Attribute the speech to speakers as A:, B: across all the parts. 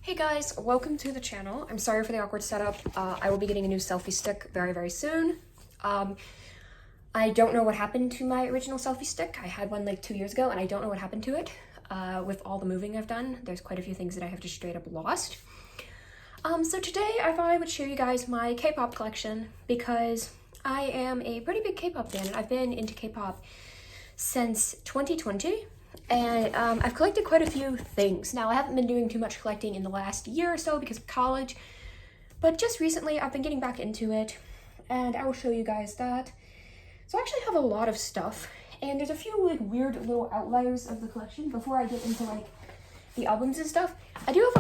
A: Hey guys, welcome to the channel. I'm sorry for the awkward setup. I will be getting a new selfie stick very soon. I don't know what happened to my original selfie stick. I had one like 2 years ago and I don't know what happened to it. With all the moving I've done, there's quite a few things that I have just straight up lost. So today I thought I would show you guys my K-pop collection because I am a pretty big K-pop fan and I've been into K-pop since 2020. And I've collected quite a few things. Now, I haven't been doing too much collecting in the last year or so because of college, but just recently I've been getting back into it, and I will show you guys that. So I actually have a lot of stuff, and there's a few like weird little outliers of the collection before I get into like the albums and stuff. I do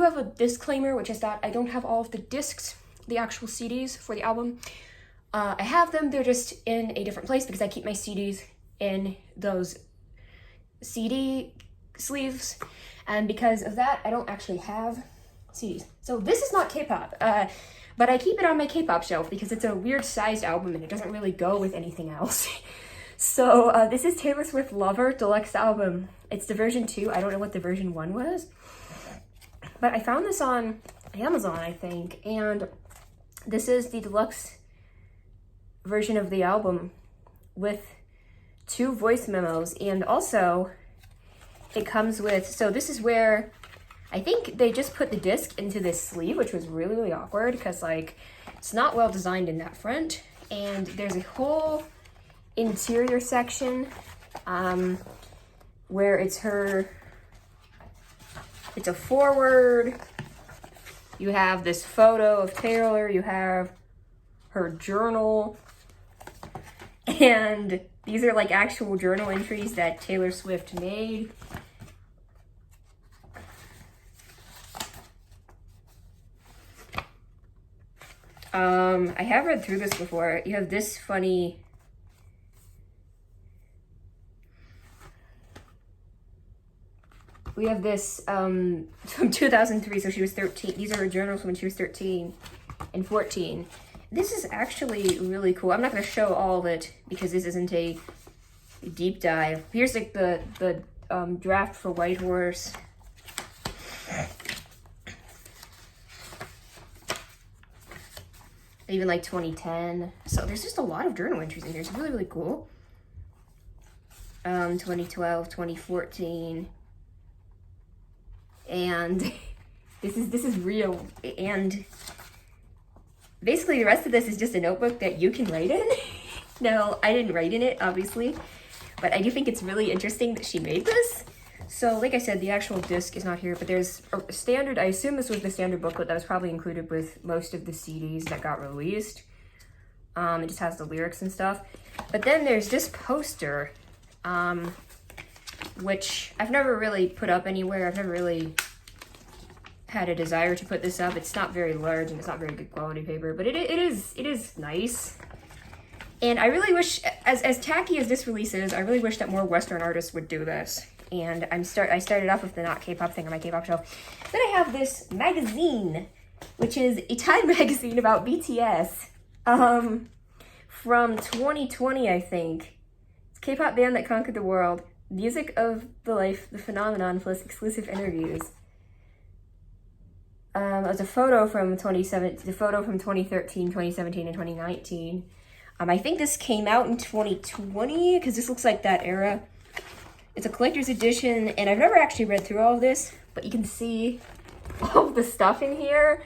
A: have a disclaimer, which is that I don't have all of the discs, the actual CDs for the album. I have them, they're just in a different place because I keep my CDs in those CD sleeves, and because of that I don't actually have CDs. So this is not K-pop, but I keep it on my K-pop shelf because it's a weird sized album and it doesn't really go with anything else. So this is Taylor Swift Lover Deluxe album. It's the version 2. I don't know what the version 1 was, but I found this on Amazon, I think, and this is the deluxe version of the album with 2 voice memos, and also it comes with, so this is where I think they just put the disc into this sleeve, which was really awkward because like it's not well designed in that front, and there's a whole interior section where it's a forward, you have this photo of Taylor, you have her journal, and these are like actual journal entries that Taylor Swift made. I have read through this before. You have this funny, we have this from 2003, so she was 13. These are her journals when she was 13 and 14. This is actually really cool. I'm not going to show all of it because this isn't a deep dive. Here's like the draft for White Horse. Even like 2010. So there's just a lot of journal entries in here. It's really cool. 2012, 2014. And this is real. And basically, the rest of this is just a notebook that you can write in. No, I didn't write in it, obviously, but I do think it's really interesting that she made this. So, like I said, the actual disc is not here, but there's a standard, I assume this was the standard booklet that was probably included with most of the CDs that got released. It just has the lyrics and stuff. But then there's this poster, which I've never really put up anywhere. I've never really had a desire to put this up. It's not very large and it's not very good quality paper, but it is nice. And I really wish, as tacky as this release is, I really wish that more Western artists would do this. And I started off with the not K-pop thing on my K-pop shelf. Then I have this magazine, which is a Time magazine about BTS, from 2020, I think. It's K-pop band that conquered the world. Music of the life, the phenomenon, plus exclusive interviews. It was a photo from 2013, 2017, and 2019. I think this came out in 2020 because this looks like that era. It's a collector's edition, and I've never actually read through all of this, but you can see all of the stuff in here.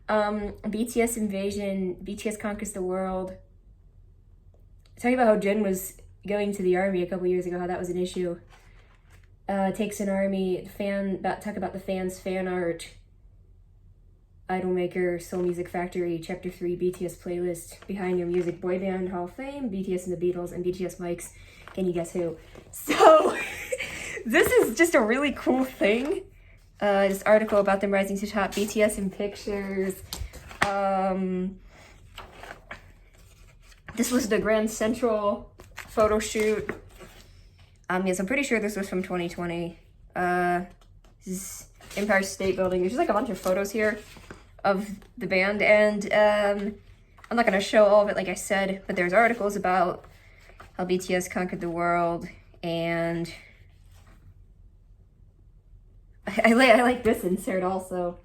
A: BTS Invasion, BTS Conquers the World. Talking about how Jin was going to the army a couple years ago, how that was an issue. Takes an army, talk about the fans' fan art. Idolmaker, Soul Music Factory, Chapter 3, BTS Playlist, Behind Your Music Boy Band Hall of Fame, BTS and the Beatles, and BTS Mics. Can you guess who? So, this is just a really cool thing. This article about them rising to top, BTS in pictures. This was the Grand Central photo shoot. Yes, I'm pretty sure this was from 2020. This is Empire State Building. There's just like a bunch of photos here of the band, and I'm not going to show all of it like I said, but there's articles about how BTS conquered the world, and I like this insert also.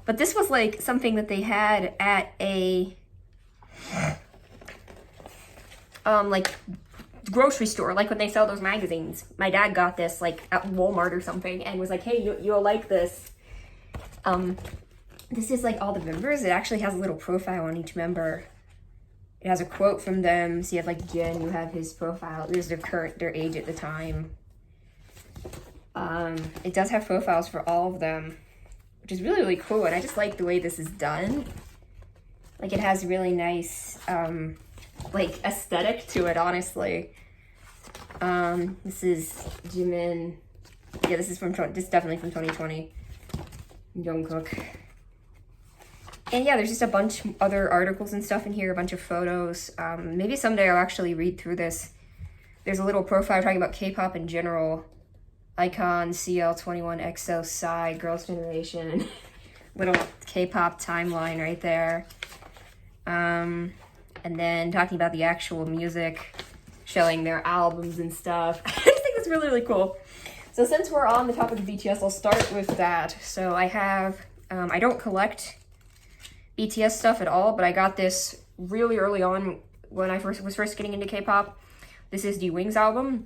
A: But this was like something that they had at a like grocery store, like when they sell those magazines. My dad got this like at Walmart or something and was like, hey, you'll like this. This is like all the members. It actually has a little profile on each member. It has a quote from them. So you have like Jen, you have his profile. There's their age at the time. It does have profiles for all of them, which is really, really cool. And I just like the way this is done. Like it has really nice, like aesthetic to it, honestly. This is Jimin. Yeah, this is definitely from 2020. Jungkook. And yeah, there's just a bunch other articles and stuff in here, a bunch of photos. Maybe someday I'll actually read through this. There's a little profile talking about K-pop in general. iKON, CL21, EXO, Psy, Girls' Generation. Little K-pop timeline right there. And then talking about the actual music, showing their albums and stuff. I just think that's really, really cool. So since we're on the topic of BTS, I'll start with that. So I have, I don't collect BTS stuff at all, but I got this really early on when I was first getting into K-pop. This is the Wings album,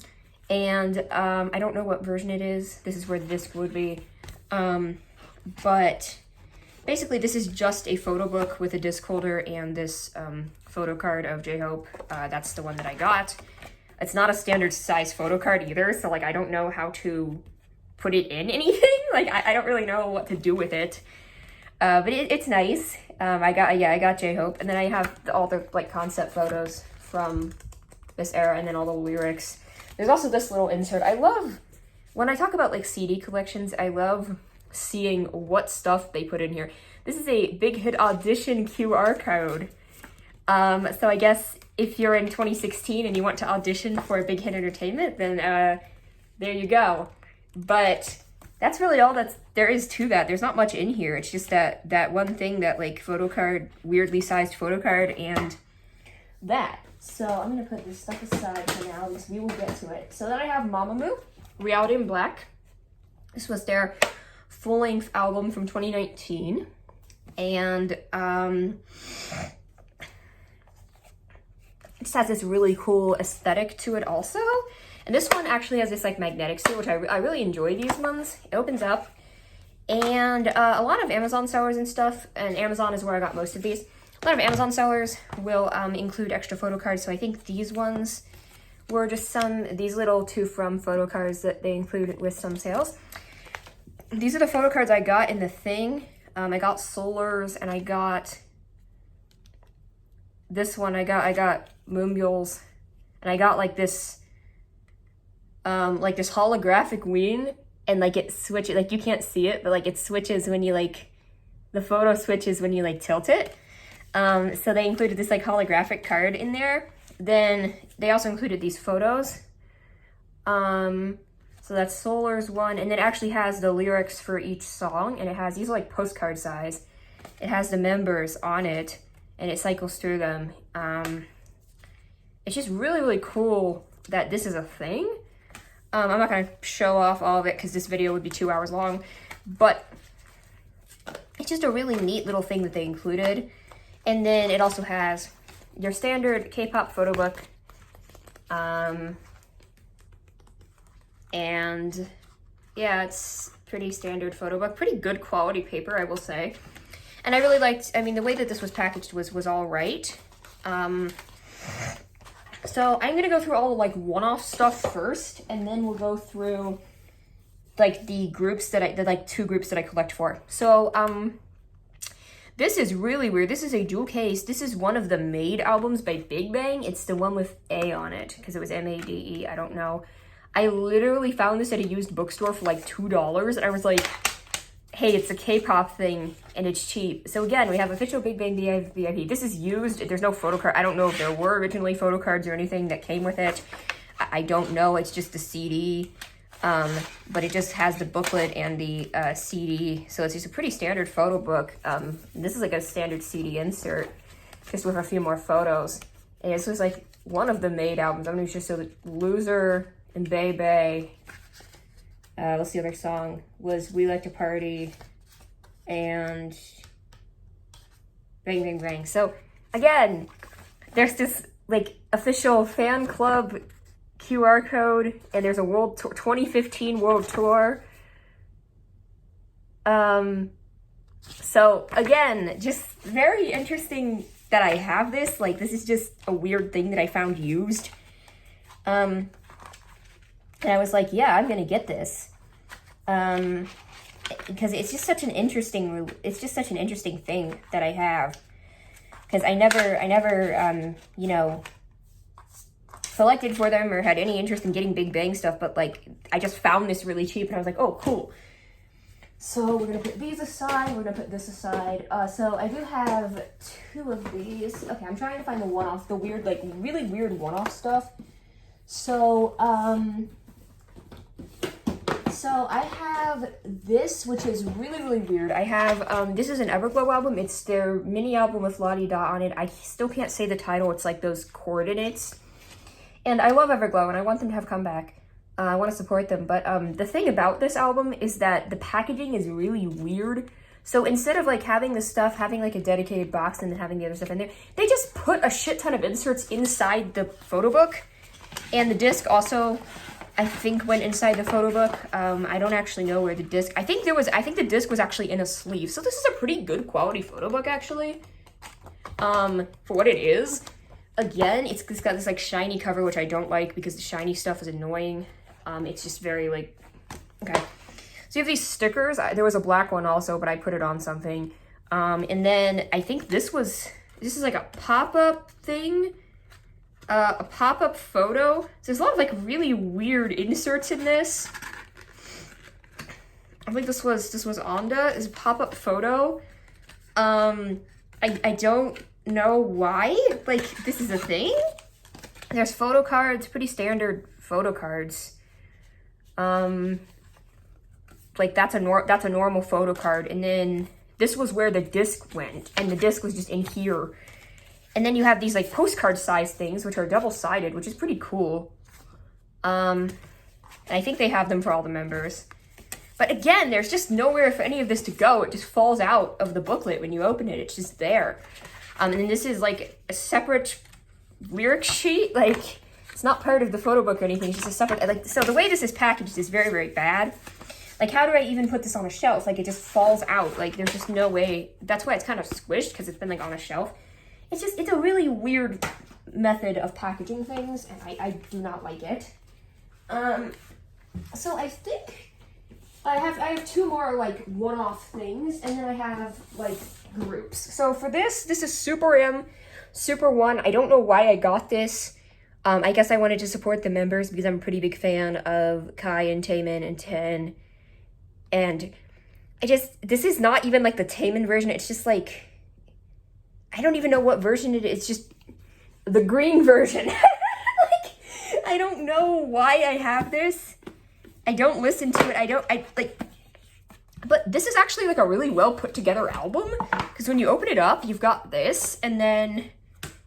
A: and I don't know what version it is. This is where the disc would be, but basically this is just a photo book with a disc holder and this photo card of J-Hope. That's the one that I got. It's not a standard size photo card either, so like I don't know how to put it in anything. Like I don't really know what to do with it. But it's nice. I got J-Hope, and then I have all the like concept photos from this era, and then all the lyrics. There's also this little insert. I love when I talk about like CD collections. I love seeing what stuff they put in here. This is a Big Hit Audition QR code. So I guess if you're in 2016 and you want to audition for Big Hit Entertainment, then there you go. But that's really all there is to that. There's not much in here. It's just that one thing, that like photo card, weirdly sized photo card, and that. So I'm gonna put this stuff aside for now because we will get to it. So then I have Mamamoo, Reality in Black. This was their full-length album from 2019. And it just has this really cool aesthetic to it also. And this one actually has this like magnetic seal, which I really enjoy these ones. It opens up, and a lot of Amazon sellers and stuff, and Amazon is where I got most of these. A lot of Amazon sellers will include extra photo cards, so I think these ones were just these little to from photo cards that they include with some sales. These are the photo cards I got in the thing. I got Solars, and I got this one. I got Moonbyul's, and I got like this holographic wing, and like it switches, like you can't see it, but like it switches when you like, the photo switches when you like tilt it. So they included this like holographic card in there. Then they also included these photos. So that's Solar's one, and it actually has the lyrics for each song, and it has, these are like postcard size. It has the members on it, and it cycles through them. It's just really, really cool that this is a thing. I'm not gonna show off all of it because this video would be 2 hours long, but it's just a really neat little thing that they included. And then it also has your standard K-pop photo book. And yeah, it's pretty standard photo book, pretty good quality paper, I will say. And I really liked, I mean, the way that this was packaged was all right. So I'm gonna go through all the like one-off stuff first, and then we'll go through like the groups the like 2 groups that I collect for. So this is really weird. This is a jewel case. This is one of the Made albums by Big Bang. It's the one with A on it, because it was M-A-D-E, I don't know. I literally found this at a used bookstore for like $2, and I was like, hey, it's a K-pop thing, and it's cheap. So again, we have official Big Bang VIP. This is used. There's no photo card. I don't know if there were originally photo cards or anything that came with it. I don't know. It's just the CD. But it just has the booklet and the CD. So it's just a pretty standard photo book. This is like a standard CD insert, just with a few more photos. And this was like one of the Made albums. I'm going to just show the Loser and Bebe. what's the other song? Was We Like to Party and Bang Bang Bang. So again, there's this like official fan club QR code, and there's a 2015 world tour. So again, just very interesting that I have this. Like, this is just a weird thing that I found used. And I was like, yeah, I'm gonna get this. Because it's just such an interesting thing that I have. Because I never, you know, selected for them or had any interest in getting Big Bang stuff, but like, I just found this really cheap and I was like, oh, cool. So we're gonna put these aside, we're gonna put this aside. So I do have 2 of these. Okay, I'm trying to find the one-off, the weird, like really weird one-off stuff. So, so I have this, which is really, really weird. I have, this is an Everglow album. It's their mini album with La Di Da on it. I still can't say the title. It's like those coordinates. And I love Everglow, and I want them to have come back. I want to support them. But the thing about this album is that the packaging is really weird. So instead of like having the stuff, having like a dedicated box and then having the other stuff in there, they just put a shit ton of inserts inside the photo book. And the disc also, I think, went inside the photo book. I don't actually know where the disc, I think the disc was actually in a sleeve. So this is a pretty good quality photo book, actually, for what it is. Again, it's got this like shiny cover, which I don't like because the shiny stuff is annoying. It's just very like, okay. So you have these stickers. There was a black one also, but I put it on something. And then I think this is like a pop-up thing. A pop-up photo. So there's a lot of like really weird inserts in this. I think this was Onda. Is a pop-up photo. I don't know why. Like, this is a thing. There's photo cards, pretty standard photo cards. Like that's a normal photo card, and then this was where the disc went, and the disc was just in here. And then you have these like postcard size things, which are double-sided, which is pretty cool. And I think they have them for all the members. But again, there's just nowhere for any of this to go. It just falls out of the booklet when you open it. It's just there. And then this is like a separate lyric sheet. Like, it's not part of the photo book or anything. It's just a separate, like, so the way this is packaged is very, very bad. Like, how do I even put this on a shelf? Like, it just falls out. Like, there's just no way. That's why it's kind of squished, because it's been like on a shelf. It's a really weird method of packaging things, and I do not like it. So I think I have 2 more like one-off things, and then I have like groups. So for this is Super M, Super 1. I don't know why I got this. I guess I wanted to support the members because I'm a pretty big fan of Kai and Taemin and Ten. And this is not even like the Taemin version. It's just like, I don't even know what version it is. It's just the green version. Like, I don't know why I have this. I don't listen to it. But this is actually like a really well put together album, because when you open it up, you've got this, and then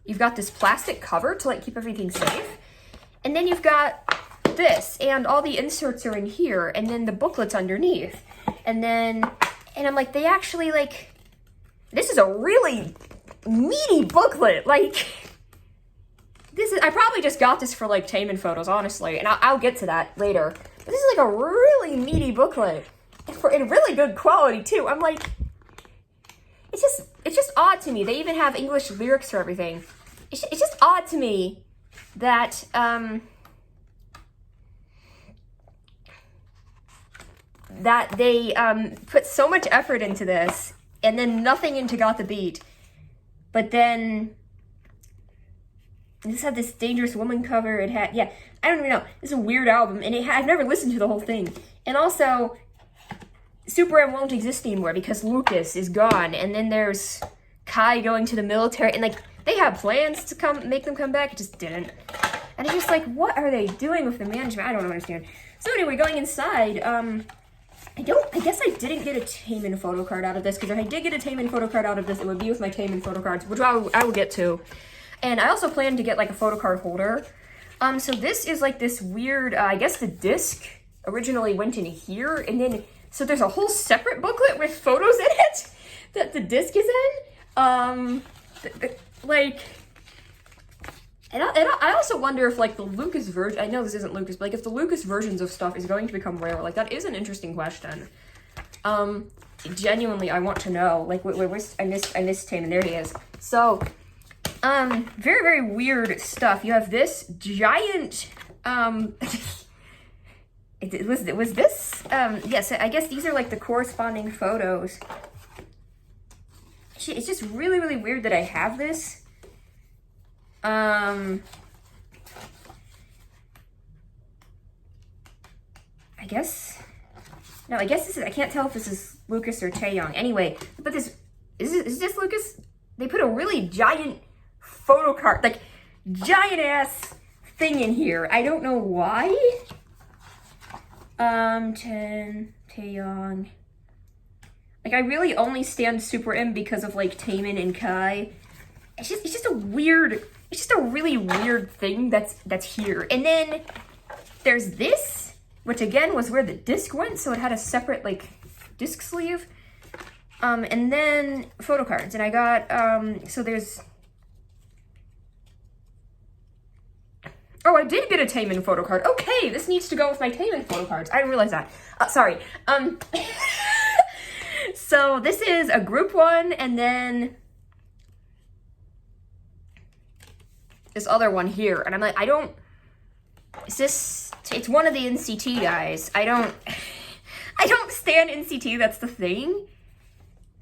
A: you've got this plastic cover to like keep everything safe. And then you've got this, and all the inserts are in here, and then the booklet's underneath. And I'm like, they actually like, this is a really meaty booklet. Like, I probably just got this for like Taemin photos, honestly, and I'll get to that later. But this is like a really meaty booklet, in really good quality too. I'm like, it's just odd to me. They even have English lyrics for everything. It's just odd to me that that they put so much effort into this and then nothing into Got the Beat. But then this had this Dangerous Woman cover. It had, yeah, I don't even know. It's a weird album, and I've never listened to the whole thing. And also, Super M won't exist anymore because Lucas is gone, and then there's Kai going to the military, and like, they had plans to make them come back, it just didn't. And it's just like, what are they doing with the management? I don't understand. So anyway, going inside, I guess I didn't get a Taemin photo card out of this, because if I did get a Taemin photo card out of this, it would be with my Taemin photo cards, which I will get to. And I also plan to get like a photo card holder. So this is like this weird, I guess the disc originally went in here, and then, so there's a whole separate booklet with photos in it that the disc is in. Like, and I also wonder if, like, the Lucas version, I know this isn't Lucas, but, like, if the Lucas versions of stuff is going to become rare, like, that is an interesting question. Genuinely, I want to know, like, I missed Taemin, there he is. So, very, very weird stuff. You have this giant, was this? Yes, I guess these are, like, the corresponding photos. It's just really, really weird that I have this. I guess this is, I can't tell if this is Lucas or Taeyong. Anyway, but is this Lucas? They put a really giant photo card, like, giant ass thing in here. I don't know why. Chen, Taeyong. Like, I really only stand Super M because of, like, Taemin and Kai. It's just a really weird thing that's here. And then there's this, which again was where the disc went, so it had a separate, like, disc sleeve. And then photo cards. And I got, so there's, oh, I did get a Taemin photo card. Okay, this needs to go with my Taemin photo cards. I didn't realize that. Sorry. So this is a group one, and then this other one here. And I'm like, it's one of the NCT guys. I don't stand NCT, that's the thing.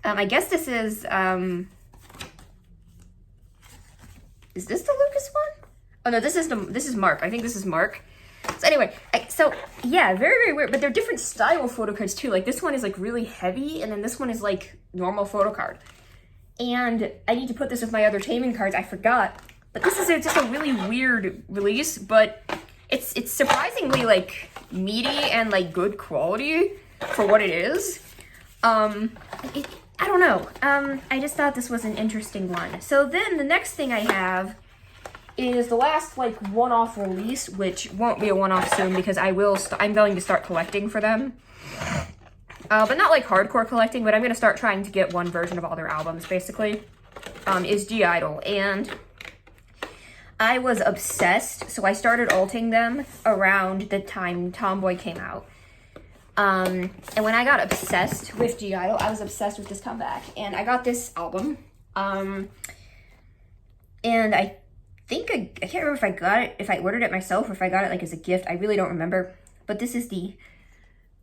A: I guess this is this the Lucas one? Oh no, this is Mark. I think this is Mark. So anyway, yeah, very, very weird, but they're different style photo cards too. Like, this one is, like, really heavy, and then this one is, like, normal photo card. And I need to put this with my other Taemin cards, I forgot. But this is just a really weird release, but it's surprisingly, like, meaty and, like, good quality for what it is. I don't know. I just thought this was an interesting one. So then the next thing I have is the last, like, one-off release, which won't be a one-off soon because I'm going to start collecting for them. But not, like, hardcore collecting, but I'm going to start trying to get one version of all their albums, basically, is (G)I-DLE. And I was obsessed, so I started alting them around the time Tomboy came out. And when I got obsessed with (G)I-DLE, I was obsessed with this comeback. And I got this album. And I think I can't remember if I got it, if I ordered it myself or if I got it, like, as a gift. I really don't remember. But this is the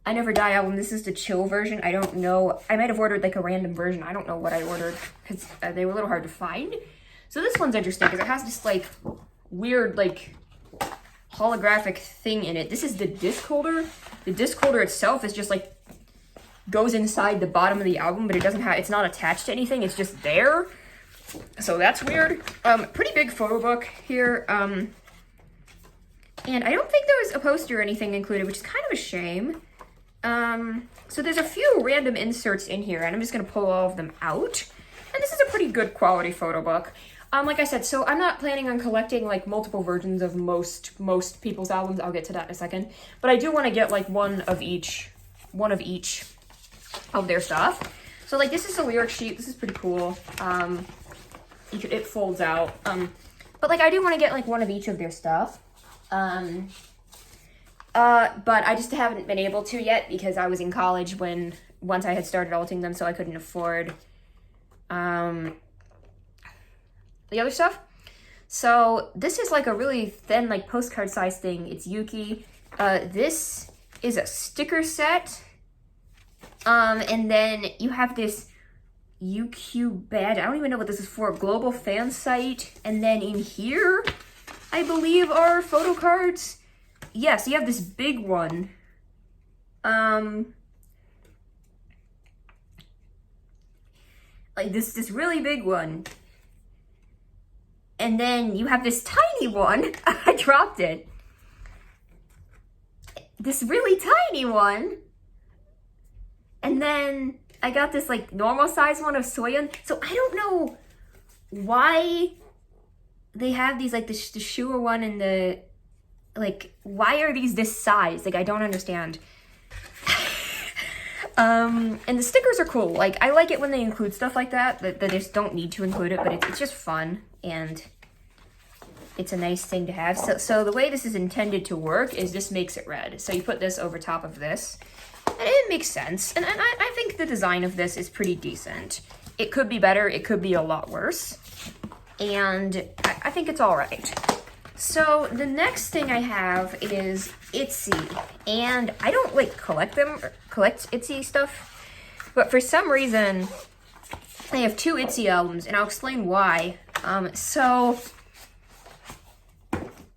A: I Never Die album. This is the chill version. I don't know. I might have ordered, like, a random version. I don't know what I ordered because they were a little hard to find. So this one's interesting because it has this, like, weird, like, holographic thing in it. This is the disc holder. The disc holder itself is just, like, goes inside the bottom of the album, but it's not attached to anything. It's just there. So that's weird. Pretty big photo book here. And I don't think there was a poster or anything included, which is kind of a shame. So there's a few random inserts in here, and I'm just going to pull all of them out. And this is a pretty good quality photo book. Like I said, so I'm not planning on collecting, like, multiple versions of most people's albums. I'll get to that in a second. But I do want to get, like, one of each of their stuff. So, like, this is the lyric sheet. This is pretty cool. It folds out. But, like, I do want to get, like, one of each of their stuff. But I just haven't been able to yet because I was in college once I had started alting them, so I couldn't afford the other stuff. So this is, like, a really thin, like, postcard size thing. It's Yuki. This is a sticker set. And then you have this UQ badge. I don't even know what this is for. Global fan site. And then in here, I believe, are photo cards. Yeah, so you have this big one. Like this really big one. And then you have this tiny one. I dropped it. This really tiny one. And then I got this, like, normal size one of Soyeon. So I don't know why they have these, like, the Shua one and the like, why are these this size? Like, I don't understand. And the stickers are cool. Like, I like it when they include stuff like that they just don't need to include it, but it's just fun, and it's a nice thing to have. So the way this is intended to work is this makes it red. So you put this over top of this, and it makes sense. And I think the design of this is pretty decent. It could be better, it could be a lot worse, and I think it's all right. So the next thing I have is Itsy, and I don't like collect Itsy stuff, but for some reason I have 2 Itsy albums, and I'll explain why. So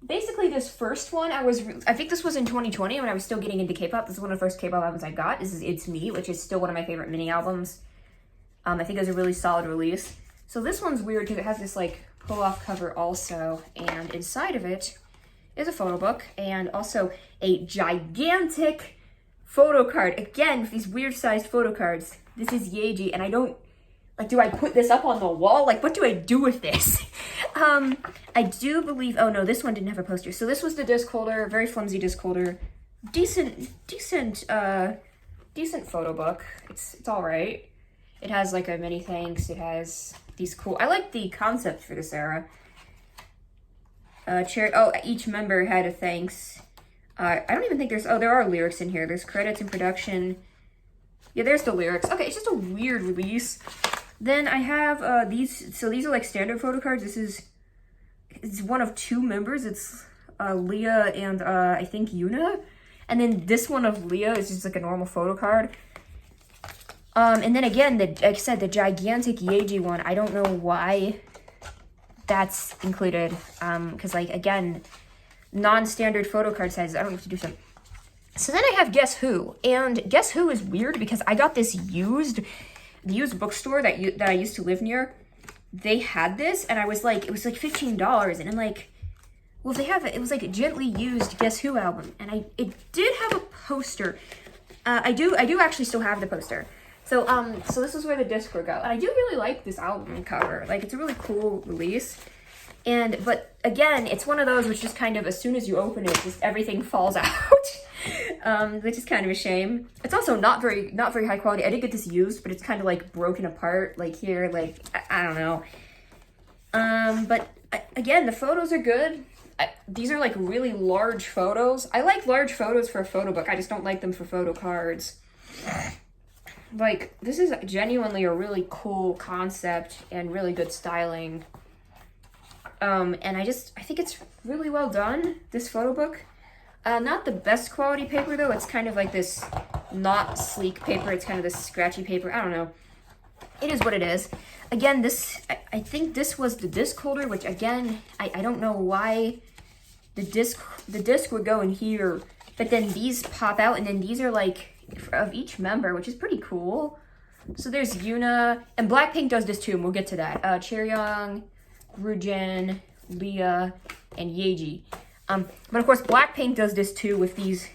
A: basically this first one, I think this was in 2020 when I was still getting into K-pop. This is one of the first K-pop albums I got. This is It's Me, which is still one of my favorite mini albums. I think it was a really solid release. So this one's weird because it has this like pull-off cover also, and inside of it is a photo book and also a gigantic photo card. Again, with these weird sized photo cards. This is Yeji, and I don't, like, do I put this up on the wall? Like, what do I do with this? I do believe, oh no, this one didn't have a poster. So this was the disc holder, very flimsy disc holder. Decent photo book. It's all right. It has like a many thanks. It has these cool, I like the concept for this era. Each member had a thanks. I don't even think there are lyrics in here. There's credits and production. Yeah, there's the lyrics. Okay, it's just a weird release. Then I have these, so these are like standard photo cards. It's one of 2 members. It's Leah and I think Yuna. And then this one of Leah is just like a normal photo card. And then again, like I said, the gigantic Yeji one, I don't know why that's included. Because like, again, non-standard photo card sizes, I don't have to do something. So then I have Guess Who, and Guess Who is weird because I got this the used bookstore that I used to live near. They had this, and I was like, it was like $15, and I'm like, well, if they have it, it was like a gently used Guess Who album, and it did have a poster. I do actually still have the poster. So this is where the disc would go, and I do really like this album cover. Like, it's a really cool release. But again, it's one of those which just kind of, as soon as you open it, just everything falls out, which is kind of a shame. It's also not very high quality. I did get this used, but it's kind of like broken apart, like here, like, I don't know. But again, the photos are good. These are like really large photos. I like large photos for a photo book. I just don't like them for photo cards. Like, this is genuinely a really cool concept and really good styling. And I think it's really well done, this photo book. Not the best quality paper though. It's kind of like this not sleek paper. It's kind of this scratchy paper. I don't know. It is what it is. Again, I think this was the disc holder, which again, I don't know why the disc would go in here, but then these pop out, and then these are like of each member, which is pretty cool. So there's Yuna, and Blackpink does this too, and we'll get to that. Chaeryeong, Ryujin, Leah, and Yeji. But of course, Blackpink does this too with these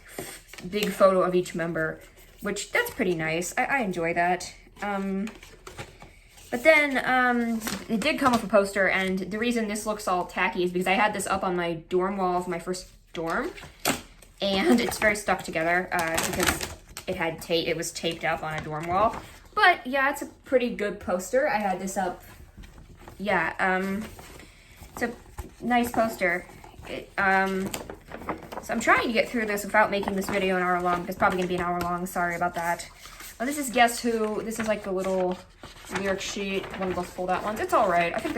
A: big photo of each member, which that's pretty nice. I enjoy that. But then it did come with a poster, and the reason this looks all tacky is because I had this up on my dorm wall of my first dorm, and it's very stuck together because it was taped up on a dorm wall. But yeah, it's a pretty good poster. I had this up. Yeah, it's a nice poster. So I'm trying to get through this without making this video an hour long. It's probably gonna be an hour long. Sorry about that. Oh, this is Guess Who. This is like the little lyric sheet, one of those fold-out ones. It's all right. I think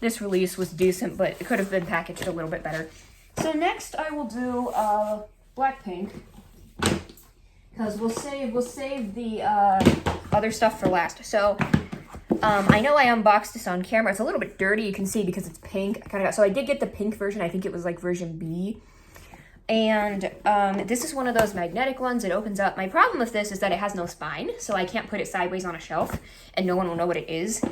A: this release was decent, but it could have been packaged a little bit better. So next, I will do Blackpink, because we'll save the other stuff for last. So I know I unboxed this on camera. It's a little bit dirty, you can see, because it's pink. So I did get the pink version. I think it was like version B. And this is one of those magnetic ones. It opens up. My problem with this is that it has no spine, so I can't put it sideways on a shelf, and no one will know what it is.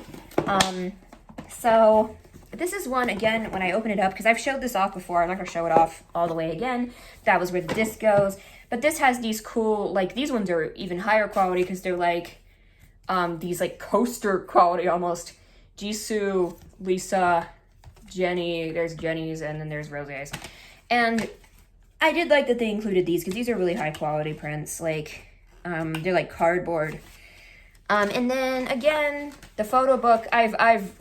A: So this is one, again, when I open it up, because I've showed this off before. I'm not going to show it off all the way again. That was where the disc goes. But this has these cool, like, these ones are even higher quality, because they're like, these like coaster quality almost. Jisoo, Lisa, Jennie, there's Jennie's, and then there's Rose's.
B: And I did like that they included these because these are really high quality prints. Like, they're like cardboard. And then again, the photo book,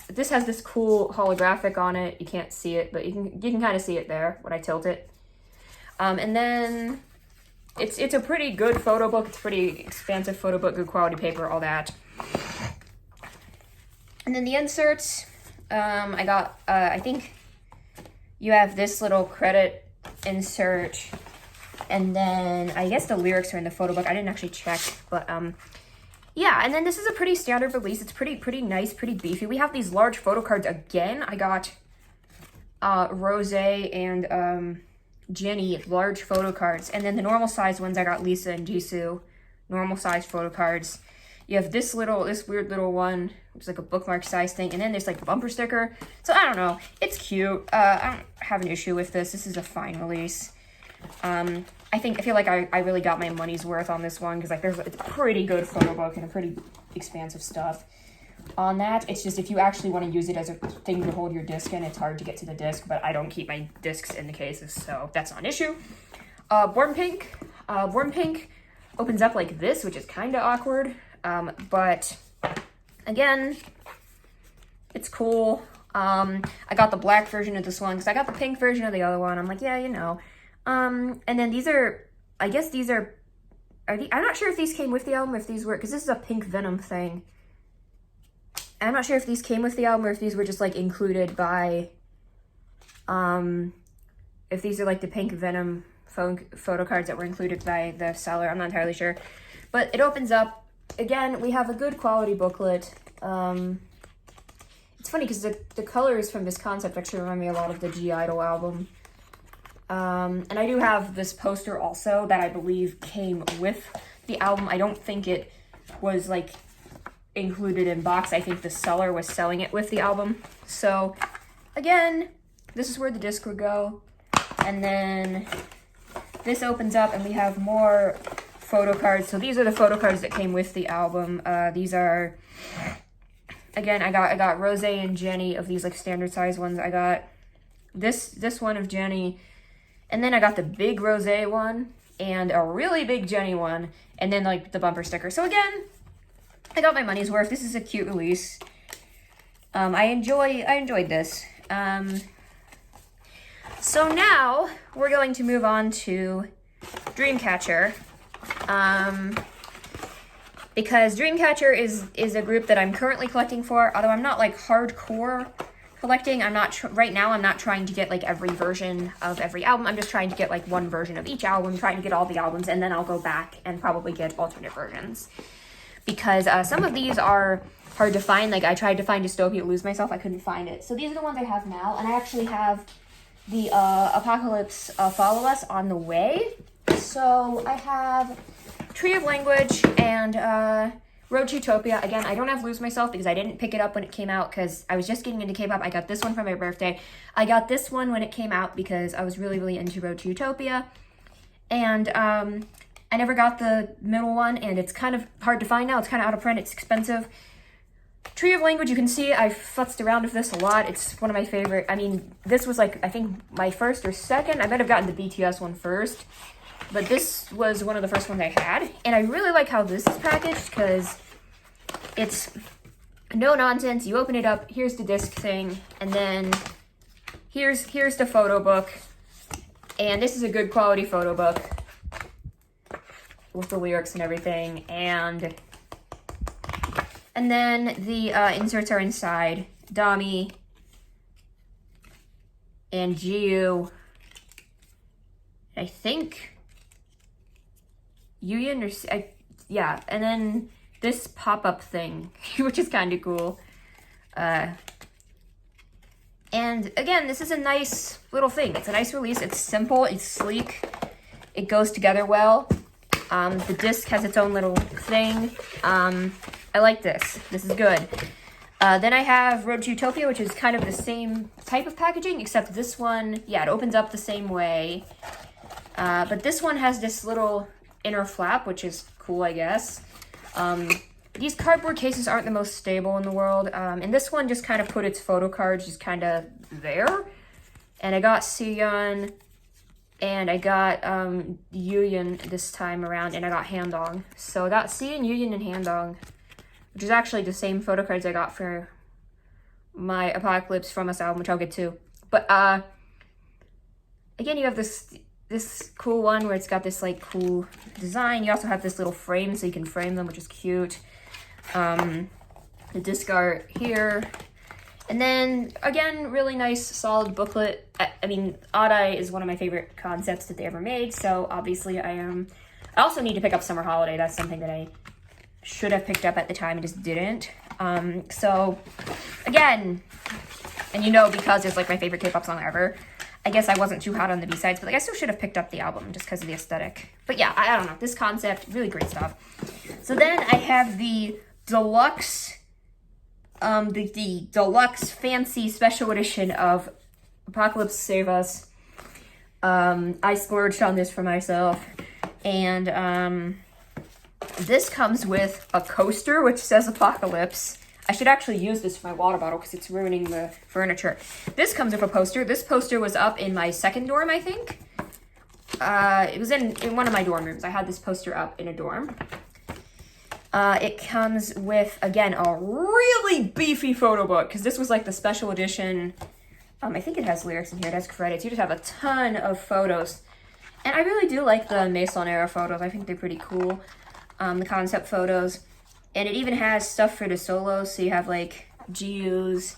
B: this has this cool holographic on it. You can't see it, but you can kind of see it there when I tilt it. And then it's a pretty good photo book. It's a pretty expansive photo book, good quality paper, all that. And then the inserts, I got, I think you have this little credit insert, and then I guess the lyrics are in the photo book. I didn't actually check, but yeah, and then this is a pretty standard release. It's pretty nice, pretty beefy. We have these large photo cards again. I got Rose and Jenny large photo cards, and then the normal size ones I got Lisa and Jisoo normal size photo cards. You have this weird little one. It's like a bookmark size thing, and then there's like a bumper sticker. So I don't know. It's cute. I don't have an issue with this. This is a fine release. I feel like I really got my money's worth on this one because like it's a pretty good photo book and a pretty expansive stuff on that. It's just if you actually want to use it as a thing to hold your disc in, it's hard to get to the disc, but I don't keep my discs in the cases, so that's not an issue. Born Pink opens up like this, which is kind of awkward, but again, it's cool. I got the black version of this one because I got the pink version of the other one. I'm like, yeah, you know. And then these are, I guess these I'm not sure if these came with the album, if these were, because this is a Pink Venom thing. I'm not sure if these came with the album or if these were just like included by, if these are like the Pink Venom photo cards that were included by the seller. I'm not entirely sure. But it opens up. Again, we have a good quality booklet. It's funny because the colors from this concept actually remind me a lot of the G-Idol album. And I do have this poster also that I believe came with the album. I don't think it was like included in box. I think the seller was selling it with the album. So again, this is where the disc would go. And then this opens up and we have more photo cards. So these are the photo cards that came with the album. These are, again, I got Rose and Jenny of these like standard size ones. I got this one of Jenny. And then I got the big Rose one and a really big Jenny one, and then like the bumper sticker. So again, I got my money's worth. This is a cute release. I enjoyed this. So now we're going to move on to Dreamcatcher. Because Dreamcatcher is a group that I'm currently collecting for, although I'm not like hardcore collecting. I'm not right now. I'm not trying to get like every version of every album. I'm just trying to get like one version of each album, trying to get all the albums, and then I'll go back and probably get alternate versions because some of these are hard to find. Like I tried to find Dystopia Lose Myself, I couldn't find it. So these are the ones I have now, and I actually have the Apocalypse Follow Us on the way. So I have Tree of Language and Road to Utopia. Again, I don't have Lose Myself because I didn't pick it up when it came out because I was just getting into K-pop. I got this one for my birthday. I got this one when it came out because I was really into Road to Utopia. And I never got the middle one, and it's kind of hard to find now. It's kind of out of print. It's expensive. Tree of Language, you can see I've futzed around with this a lot. It's one of my favorite. I mean, this was like, I think my first or second. I might have gotten the BTS one first. But this was one of the first ones I had. And I really like how this is packaged because it's no nonsense. You open it up, here's the disc thing, and then here's the photo book. And this is a good quality photo book with the lyrics and everything. And then the inserts are inside. Dami and Jiu. I think Yuyin or yeah, and then this pop-up thing, which is kind of cool. And again, this is a nice little thing. It's a nice release. It's simple. It's sleek. It goes together well. The disc has its own little thing. I like this. This is good. Then I have Road to Utopia, which is kind of the same type of packaging, except this one, yeah, it opens up the same way. But this one has this little inner flap, which is cool, I guess. These cardboard cases aren't the most stable in the world. And this one just kind of put its photo cards just kind of there. And I got Seon And I got Yuyun this time around, and I got Handong. So I got Sion, Yuyun, and Handong, which is actually the same photo cards I got for my Apocalypse From Us album, which I'll get to. But again, you have this cool one where it's got this like cool design. You also have this little frame so you can frame them, which is cute. The disc art here. And then, again, really nice, solid booklet. I mean, Odd Eye is one of my favorite concepts that they ever made, so obviously I also need to pick up Summer Holiday. That's something that I should have picked up at the time and just didn't. So, again, and you know, because it's like my favorite K-pop song ever, I guess I wasn't too hot on the B-sides, but like I still should have picked up the album just because of the aesthetic. But yeah, I don't know. This concept, really great stuff. So then I have the deluxe... the deluxe fancy special edition of Apocalypse Save Us. I splurged on this for myself. And this comes with a coaster which says Apocalypse. I should actually use this for my water bottle because it's ruining the furniture. This comes with a poster. This poster was up in my second dorm, I think. It was in one of my dorm rooms. I had this poster up in a dorm. It comes with, again, a really beefy photo book, because this was like the special edition. I think it has lyrics in here, it has credits. You just have a ton of photos. And I really do like the Maison era photos. I think they're pretty cool. The concept photos. And it even has stuff for the solos, so you have like GUs.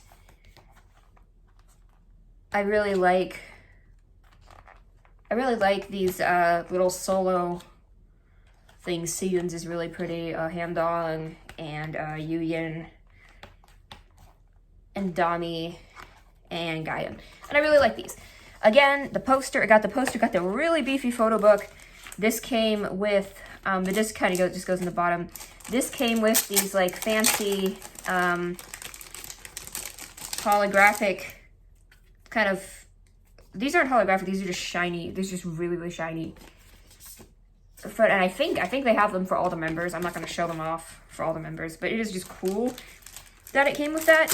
B: I really like these little solo things. Siyun's is really pretty. Handong and Yuyun and Dami and Gayan. And I really like these. Again, the poster, got the really beefy photo book. This came with, the disc kind of just goes in the bottom. This came with these like fancy holographic kind of, these aren't holographic, these are just shiny. These are just really, really shiny. And I think they have them for all the members. I'm not going to show them off for all the members, but it is just cool that it came with that.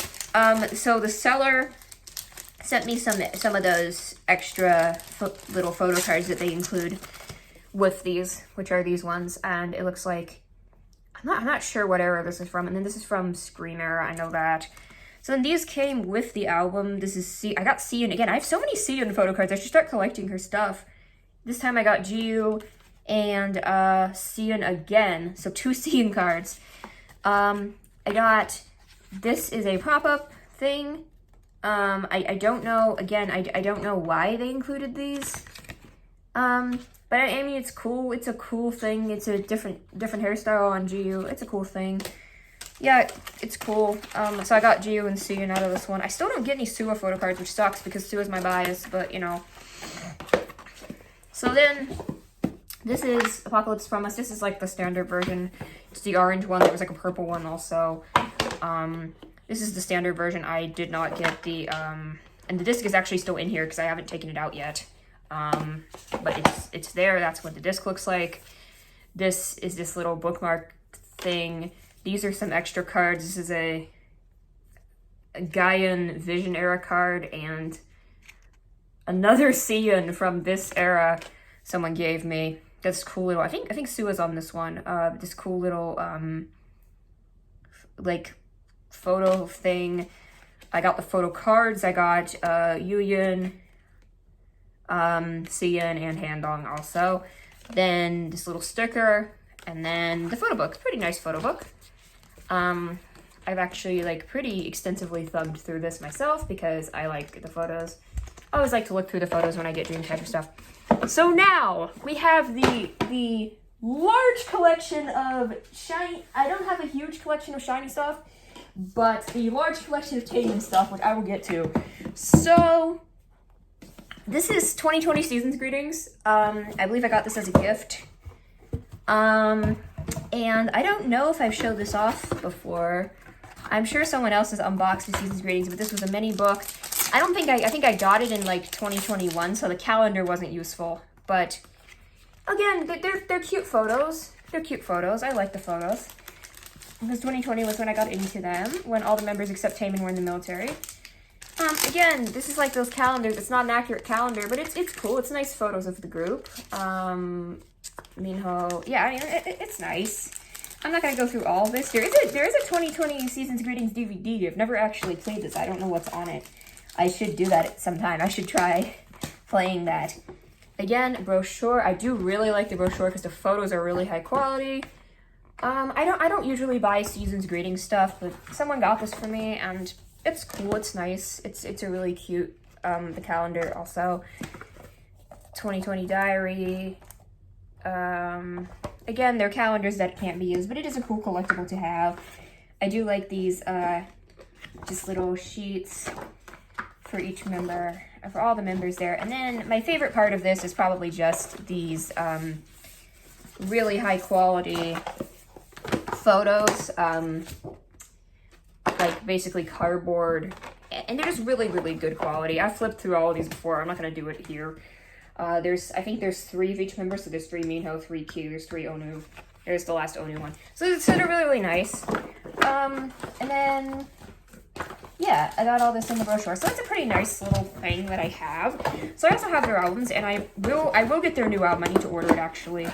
B: So the seller sent me some of those extra little photo cards that they include with these, which are these ones, and it looks like, I'm not sure what era this is from, and then this is from Scream era, I know that. So then these came with the album. This is I got Siyun again. I have so many Siyun photo cards. I should start collecting her stuff. This time I got GU and Siyun again. So 2 Siyun cards. I got, this is a pop-up thing. I don't know, again, I don't know why they included these. But I mean, it's cool. It's a cool thing. It's a different hairstyle on GU. It's a cool thing. Yeah, it's cool. So I got GU and Siyun out of this one. I still don't get any Suwa photo cards, which sucks because Suwa's my bias, but you know. So then, this is Apocalypse From Us. This is like the standard version. It's the orange one. There was like a purple one also. This is the standard version. I did not get the, and the disc is actually still in here because I haven't taken it out yet. But it's there. That's what the disc looks like. This is this little bookmark thing. These are some extra cards. This is a Gayan Vision era card and another Siyun from this era someone gave me. This cool little, I think Sua's on this one. This cool little like photo thing. I got the photo cards. I got Yuyun, Siyun, and Handong also. Then this little sticker, and then the photo book. Pretty nice photo book. I've actually like pretty extensively thumbed through this myself because I like the photos. I always like to look through the photos when I get Dreamcatcher stuff. So now we have the large collection of shiny. I don't have a huge collection of shiny stuff, but the large collection of Taemin stuff, which I will get to. So this is 2020 Seasons Greetings. I believe I got this as a gift. And I don't know if I've showed this off before. I'm sure someone else has unboxed the Seasons Greetings, but this was a mini book. I think I got it in like 2021, so the calendar wasn't useful. But again, they're cute photos. They're cute photos. I like the photos. Because 2020 was when I got into them, when all the members except Taemin were in the military. Again, this is like those calendars. It's not an accurate calendar, but it's cool. It's nice photos of the group. Minho, yeah, I mean, it's nice. I'm not gonna go through all of this. There is a 2020 Seasons Greetings DVD. I've never actually played this. I don't know what's on it. I should do that at some time. I should try playing that. Again, brochure. I do really like the brochure because the photos are really high quality. I don't usually buy Seasons Greetings stuff, but someone got this for me, and it's cool. It's nice. It's a really cute. The calendar also. 2020 diary. Again, they're calendars that can't be used, but it is a cool collectible to have. I do like these just little sheets for each member, for all the members there. And then my favorite part of this is probably just these really high quality photos, like basically cardboard, and they're just really, really good quality. I've flipped through all of these before. I'm not going to do it here. I think there's 3 of each member, so there's 3 Minho, 3 Q, there's 3 Onu. There's the last Onu one. So they're really, really nice. And then, yeah, I got all this in the brochure. So that's a pretty nice little thing that I have. So I also have their albums, and I will get their new album. I need to order it, actually.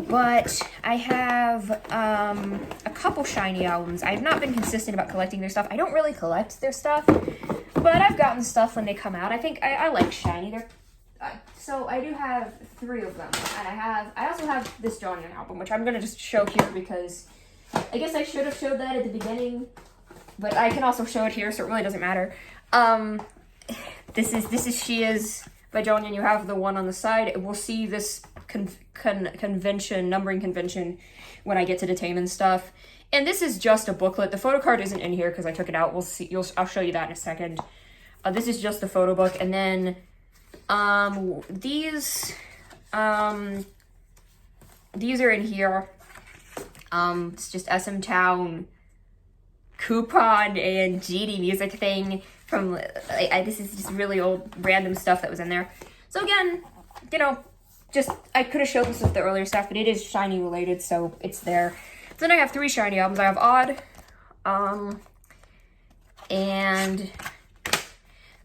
B: But I have a couple Shiny albums. I've not been consistent about collecting their stuff. I don't really collect their stuff, but I've gotten stuff when they come out. I think I like Shiny. So I do have 3 of them, and I also have this Jonghyun album, which I'm gonna just show here because I guess I should have showed that at the beginning, but I can also show it here, so it really doesn't matter. This is She Is by Jonghyun. You have the one on the side. We'll see this numbering convention when I get to the Taemin stuff. And this is just a booklet. The photo card isn't in here because I took it out. We'll see. I'll show you that in a second. This is just the photo book, and then these are in here. It's just SM Town coupon and GD music thing from this is just really old random stuff that was in there. So again, you know, just I could have showed this with the earlier stuff, but it is Shiny related, so it's there. So then I have 3 Shiny albums. I have Odd, and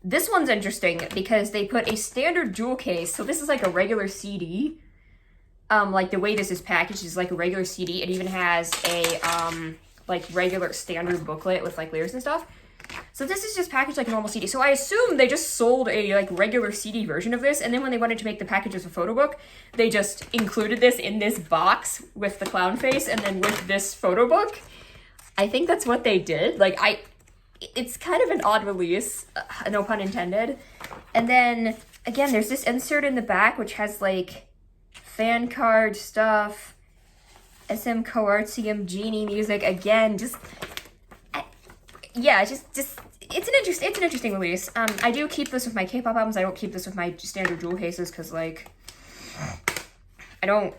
B: this one's interesting because they put a standard jewel case. So this is like a regular CD. Like the way this is packaged is like a regular CD. It even has a like regular standard booklet with like lyrics and stuff. So this is just packaged like a normal CD. So I assume they just sold a like regular CD version of this, and then when they wanted to make the package as a photo book, they just included this in this box with the clown face and then with this photo book. I think that's what they did. Like it's kind of an odd release, no pun intended. And then again, there's this insert in the back which has like fan card stuff, SM Coartium Genie music. Again, just yeah, just it's an interesting release. I do keep this with my K-pop albums. I don't keep this with my standard jewel cases because like I don't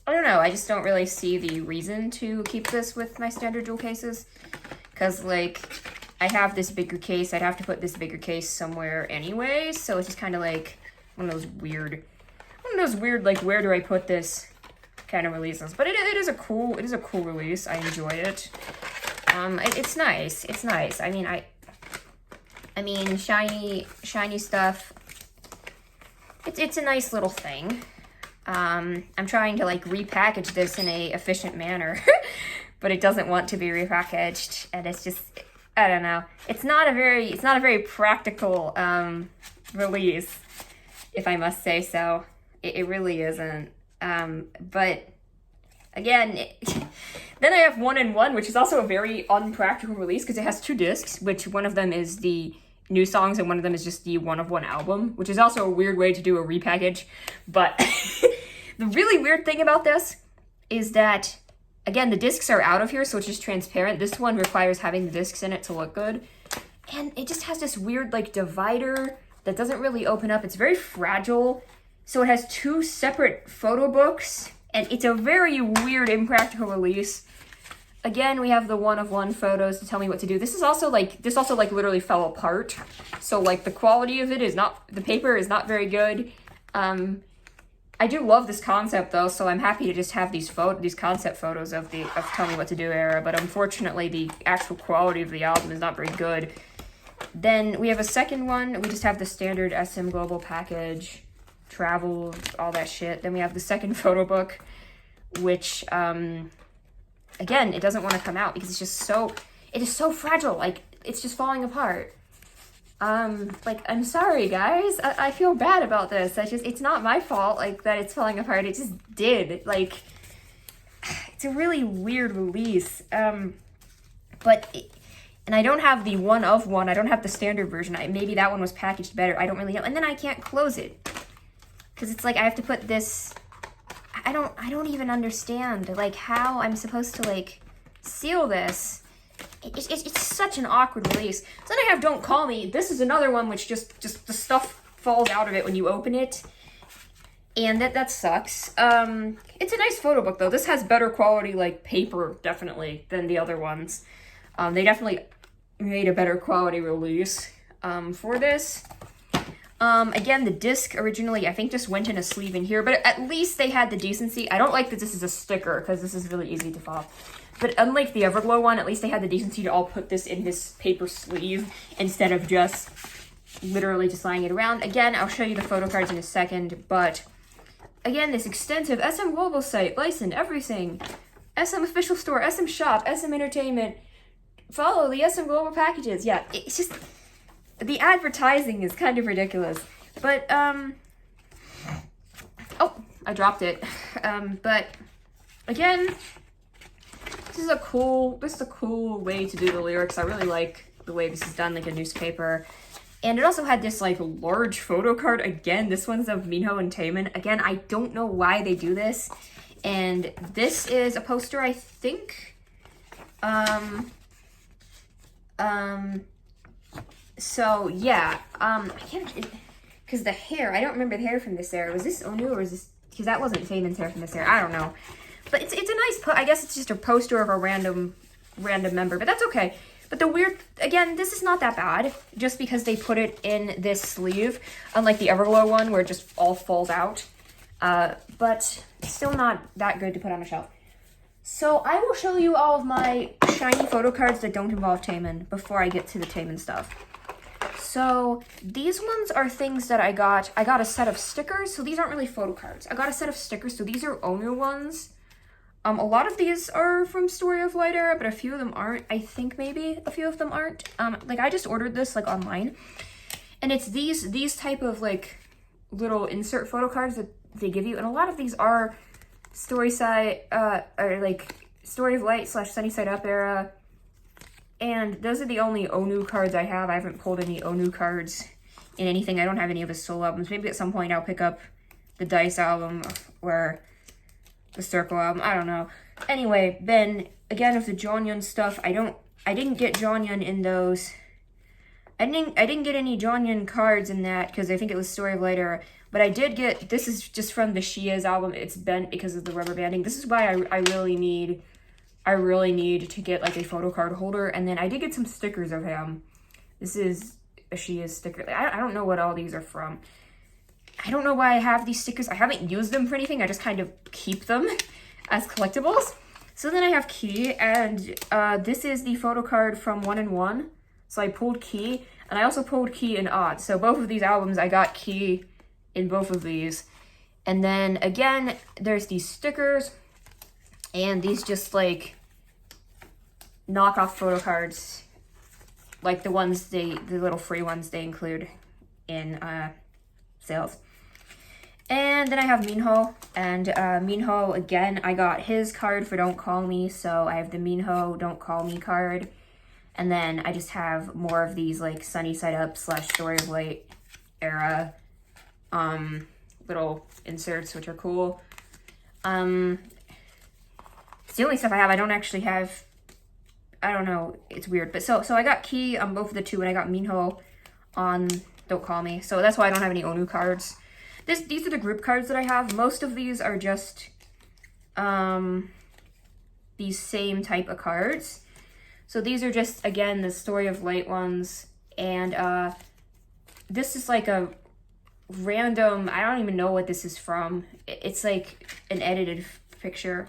B: know. I just don't really see the reason to keep this with my standard jewel cases because like I have this bigger case. I'd have to put this bigger case somewhere anyway. So it's just kind of like one of those weird like where do I put this kind of releases. But it is a cool release. I enjoy it. It's nice. It's nice. I mean shiny stuff. It's a nice little thing. I'm trying to like repackage this in a efficient manner, but it doesn't want to be repackaged, and it's just I don't know. It's not a very practical release, if I must say so. It really isn't. But again, then I have 1-in-1, which is also a very unpractical release because it has 2 discs, which one of them is the new songs and one of them is just the 1-of-1 album, which is also a weird way to do a repackage. But the really weird thing about this is that, again, the discs are out of here, so it's just transparent. This one requires having the discs in it to look good. And it just has this weird, like, divider that doesn't really open up. It's very fragile. So it has 2 separate photo books, and it's a very weird, impractical release. Again, we have the 1-of-1 photos to tell me what to do. This also literally fell apart. So like the quality of it is not, the paper is not very good. I I do love this concept though, so I'm happy to just have these concept photos of Tell Me What to Do era, but unfortunately the actual quality of the album is not very good. Then we have a second one. We just have the standard SM Global package, travel, all that shit. Then we have the second photo book, which again, it doesn't want to come out because it is so fragile. Like, it's just falling apart. Like, I'm sorry, guys. I feel bad about this. It's not my fault, like, that it's falling apart. It just did. Like, it's a really weird release. And I don't have the one of one. I don't have the standard version. Maybe that one was packaged better. I don't really know. And then I can't close it. Because it's like, I have to put this... I don't even understand, like, how I'm supposed to, like, seal this. It's such an awkward release. So then I have Don't Call Me. This is another one which just the stuff falls out of it when you open it. And that sucks. It's a nice photo book though. This has better quality, like, paper, definitely, than the other ones. They definitely made a better quality release for this. Again, the disc originally, I think, just went in a sleeve in here, but at least they had the decency. I don't like that this is a sticker, because this is really easy to fall. But unlike the Everglow one, at least they had the decency to all put this in this paper sleeve instead of just literally just lying it around. Again, I'll show you the photo cards in a second, but again, this extensive SM Global site, license, everything. SM Official Store, SM Shop, SM Entertainment. Follow the SM Global packages. Yeah, it's just... the advertising is kind of ridiculous. But, oh, I dropped it. But, again... This is a cool way to do the lyrics. I really like the way this is done, like a newspaper. And it also had this, like, large photo card. Again, this one's of Minho and Taemin. Again, I don't know why they do this. And this is a poster, I think. So, yeah. I can't... Because the hair, I don't remember the hair from this era. Was this Onu or is this... Because that wasn't Taemin's hair from this era. I don't know. But it's a nice, I guess it's just a poster of a random member, but that's okay. But the weird, again, this is not that bad, just because they put it in this sleeve, unlike the Everglow one, where it just all falls out. But still not that good to put on a shelf. So I will show you all of my shiny photo cards that don't involve Taemin before I get to the Taemin stuff. So these ones are things that I got. I got a set of stickers, so these aren't really photo cards. I got a set of stickers, so these are Onu ones. A lot of these are from Story of Light era, but a few of them aren't. I think maybe a few of them aren't. Like, I just ordered this, like, online. And it's these type of, like, little insert photo cards that they give you. And a lot of these are Story of Light / Sunny Side Up era. And those are the only Onu cards I have. I haven't pulled any Onu cards in anything. I don't have any of his solo albums. Maybe at some point I'll pick up the Dice album or... the Circle album, I don't know. Anyway, then, again, with the Jeongyeon stuff, I didn't get Jeongyeon in those. I didn't get any Jeongyeon cards in that, because I think it was Story of Light era. But I did get, this is just from the Shia's album, it's bent because of the rubber banding. This is why I really need to get, like, a photo card holder. And then I did get some stickers of him. This is a Shia's sticker. I don't know what all these are from. I don't know why I have these stickers. I haven't used them for anything. I just kind of keep them as collectibles. So then I have Key, and this is the photo card from 1&1. So I pulled Key, and I also pulled Key in Odd. So both of these albums, I got Key in both of these. And then, again, there's these stickers, and these just, like, knockoff photo cards. Like the ones the little free ones they include in sales. And then I have Minho, and Minho, again, I got his card for Don't Call Me, so I have the Minho Don't Call Me card. And then I just have more of these, like, Sunny Side Up / Story of Light era little inserts, which are cool. It's the only stuff I have. I don't actually have, I don't know, it's weird. But so I got Key on both of the two, and I got Minho on Don't Call Me. So that's why I don't have any Onu cards. These are the group cards that I have. Most of these are just these same type of cards. So these are just, again, the Story of Light ones. And this is like a random, I don't even know what this is from. It's like an edited picture.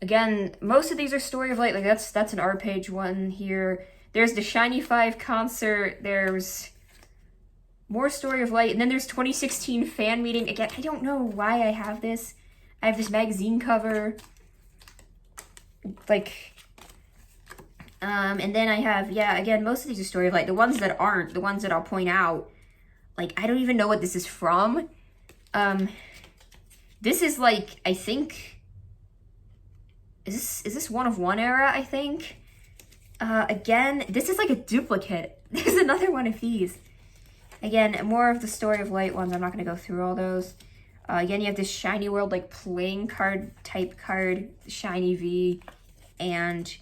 B: Again, most of these are Story of Light. Like that's an art page one here. There's the Shiny 5 concert. There's more Story of Light. And then there's 2016 fan meeting. Again, I don't know why I have this. I have this magazine cover. Like, and then I have, yeah, again, most of these are Story of Light. The ones that aren't, the ones that I'll point out, like, I don't even know what this is from. This is like, I think, is this 1/1 era, I think? Again, this is like a duplicate. There's another one of these. Again, more of the Story of Light ones. I'm not going to go through all those. Again, you have this Shiny World, like, playing card type card, Shiny V. And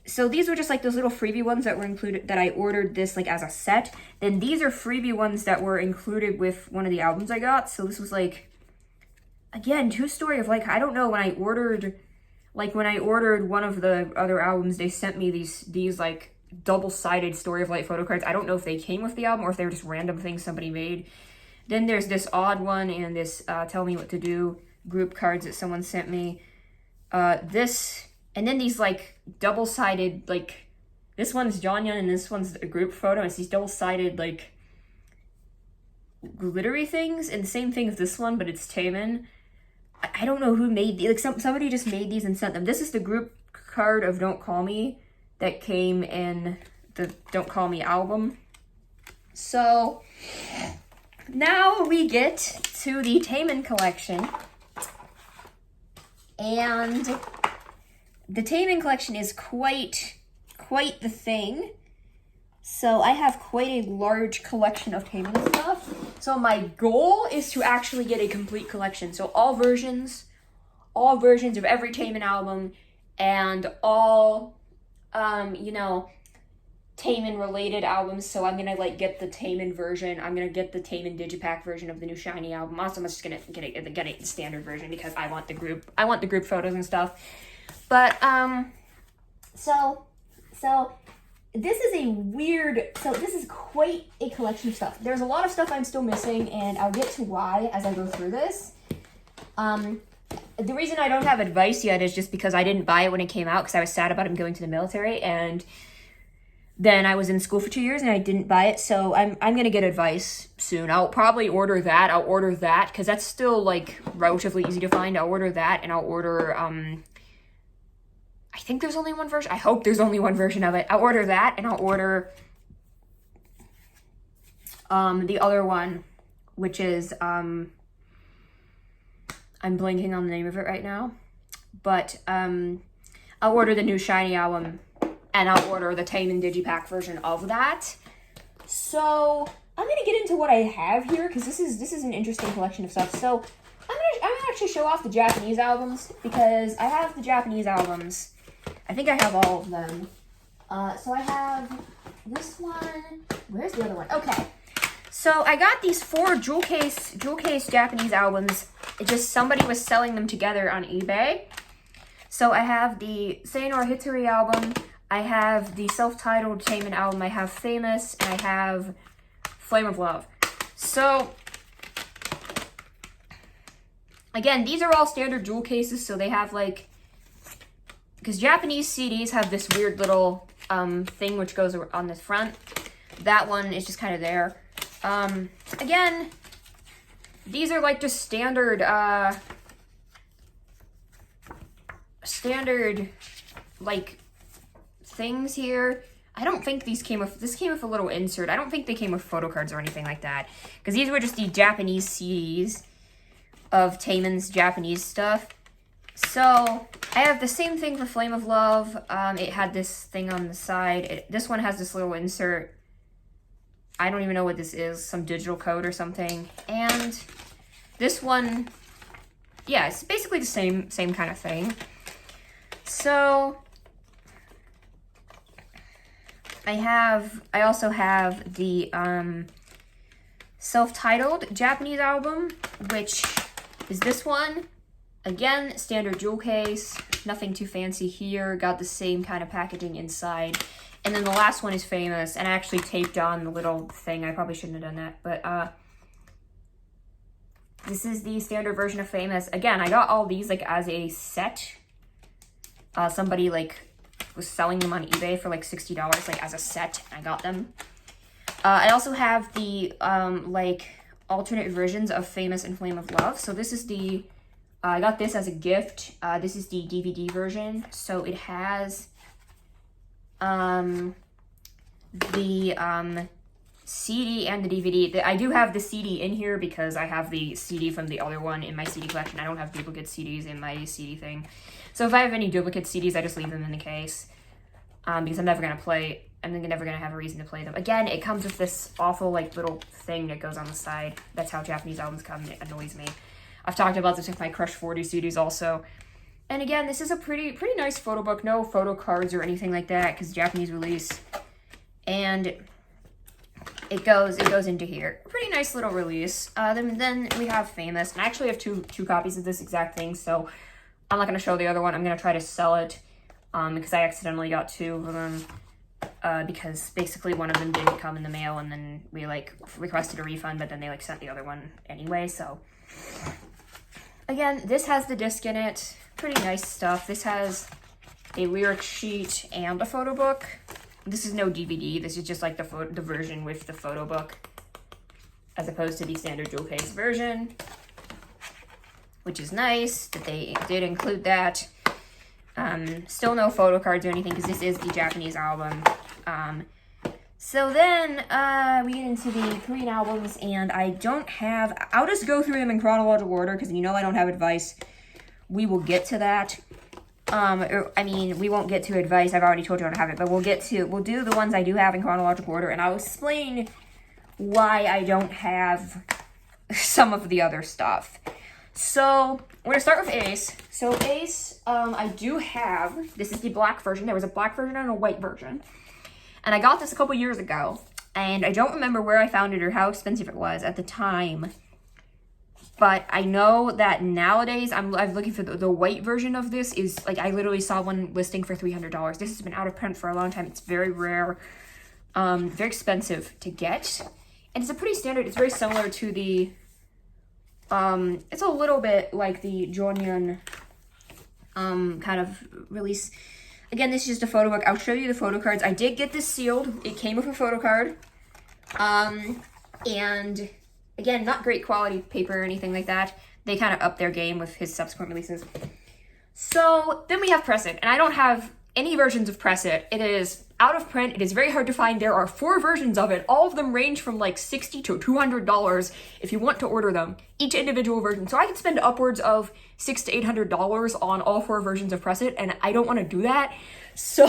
B: so these were just like those little freebie ones that were included, that I ordered this like as a set. Then these are freebie ones that were included with one of the albums I got. So this was like, again, 2 Story of Light. I don't know, when I ordered one of the other albums, they sent me these like double-sided Story of Light photo cards. I don't know if they came with the album or if they were just random things somebody made. Then there's this odd one and this Tell Me What to Do group cards that someone sent me. This, and then these like double-sided, like, this one's Jonghyun and this one's a group photo. It's these double-sided like glittery things, and the same thing as this one, but it's Taemin. I don't know who made these. Like, somebody just made these and sent them. This is the group card of Don't Call Me that came in the Don't Call Me album. So now we get to the Taemin collection. And the Taemin collection is quite the thing. So I have quite a large collection of Taemin stuff. So my goal is to actually get a complete collection. So all versions of every Taemin album, and all, you know, Taemin related albums. So I'm gonna like get the Taemin version. I'm gonna get the Taemin Digipack version of the new Shiny album. Also, I'm just gonna get a standard version because I want the group photos and stuff. But so this is quite a collection of stuff. There's a lot of stuff I'm still missing, and I'll get to why as I go through this. The reason I don't have advice yet is just because I didn't buy it when it came out because I was sad about him going to the military, and then I was in school for 2 years and I didn't buy it, so I'm gonna get advice soon. I'll probably order that. I'll order that because that's still like relatively easy to find. I'll order that, and I'll order I think there's only one version. I hope there's only one version of it. I'll order that, and I'll order the other one, which is I'm blanking on the name of it right now, but I'll order the new Shiny album, and I'll order the Taemin Digipack version of that. So I'm gonna get into what I have here because this is an interesting collection of stuff. So I'm gonna actually show off the Japanese albums because I have the Japanese albums. I think I have all of them. So I have this one. Where's the other one? Okay. So I got these 4 jewel case Japanese albums. It just, somebody was selling them together on eBay. So I have the Sayonara Hitori album. I have the self-titled Taemin album. I have Famous, and I have Flame of Love. So again, these are all standard jewel cases. So they have like, because Japanese CDs have this weird little thing which goes on the front. That one is just kind of there. Again, these are like just standard like things here. I don't think this came with a little insert. I don't think they came with photo cards or anything like that, because these were just the Japanese CDs of Taemin's Japanese stuff. So I have the same thing for Flame of Love. It had this thing on the side. This one has this little insert. I don't even know what this is. Some digital code or something. And this one, yeah, it's basically the same kind of thing. So I also have the self-titled Japanese album, which is this one. Again, standard jewel case, nothing too fancy here. Got the same kind of packaging inside. And then the last one is Famous, and I actually taped on the little thing. I probably shouldn't have done that, but This is the standard version of Famous. Again, I got all these like as a set. Somebody like was selling them on eBay for like $60 like as a set. I got them. I also have the like alternate versions of Famous and Flame of Love. So this is the I got this as a gift. This is the DVD version. So it has the CD and the DVD. I do have the CD in here because I have the CD from the other one in my CD collection. I don't have duplicate CDs in my CD thing. So if I have any duplicate CDs, I just leave them in the case because I'm never going to play. I'm never going to have a reason to play them. Again, it comes with this awful like little thing that goes on the side. That's how Japanese albums come. It annoys me. I've talked about this with my Crush 40 CDs also. And again, this is a pretty nice photo book. No photo cards or anything like that because Japanese release. And it goes into here. Pretty nice little release. Then we have Famous. And I actually have two copies of this exact thing, so I'm not going to show the other one. I'm going to try to sell it because I accidentally got two of them because basically one of them didn't come in the mail, and then we like requested a refund, but then they like sent the other one anyway. So again, this has the disc in it. Pretty nice stuff. This has a lyric sheet and a photo book. This is no DVD. This is just like the version with the photo book, as opposed to the standard jewel case version, which is nice that they did include that. Still no photo cards or anything because this is the Japanese album. So then we get into the Korean albums, and I'll just go through them in chronological order because you know I don't have advice. We will get to that. We won't get to advice. I've already told you I don't have it, but we'll do the ones I do have in chronological order, and I'll explain why I don't have some of the other stuff. So we're gonna start with Ace. So Ace, I do have, this is the black version. There was a black version and a white version. And I got this a couple years ago, and I don't remember where I found it or how expensive it was at the time. But I know that nowadays, I'm looking for the white version of this is, like, I literally saw one listing for $300. This has been out of print for a long time. It's very rare, very expensive to get. And it's a pretty standard, it's very similar to the, it's a little bit like the Jonyeon, kind of release. Again, this is just a photo book. I'll show you the photo cards. I did get this sealed. It came with a photo card. And again, not great quality paper or anything like that. They kind of upped their game with his subsequent releases. So then we have Press It, and I don't have any versions of Press It. It is out of print. It is very hard to find. There are 4 versions of it. All of them range from like $60 to $200 if you want to order them, each individual version. So I could spend upwards of $600 to $800 on all 4 versions of Press It, and I don't want to do that. So,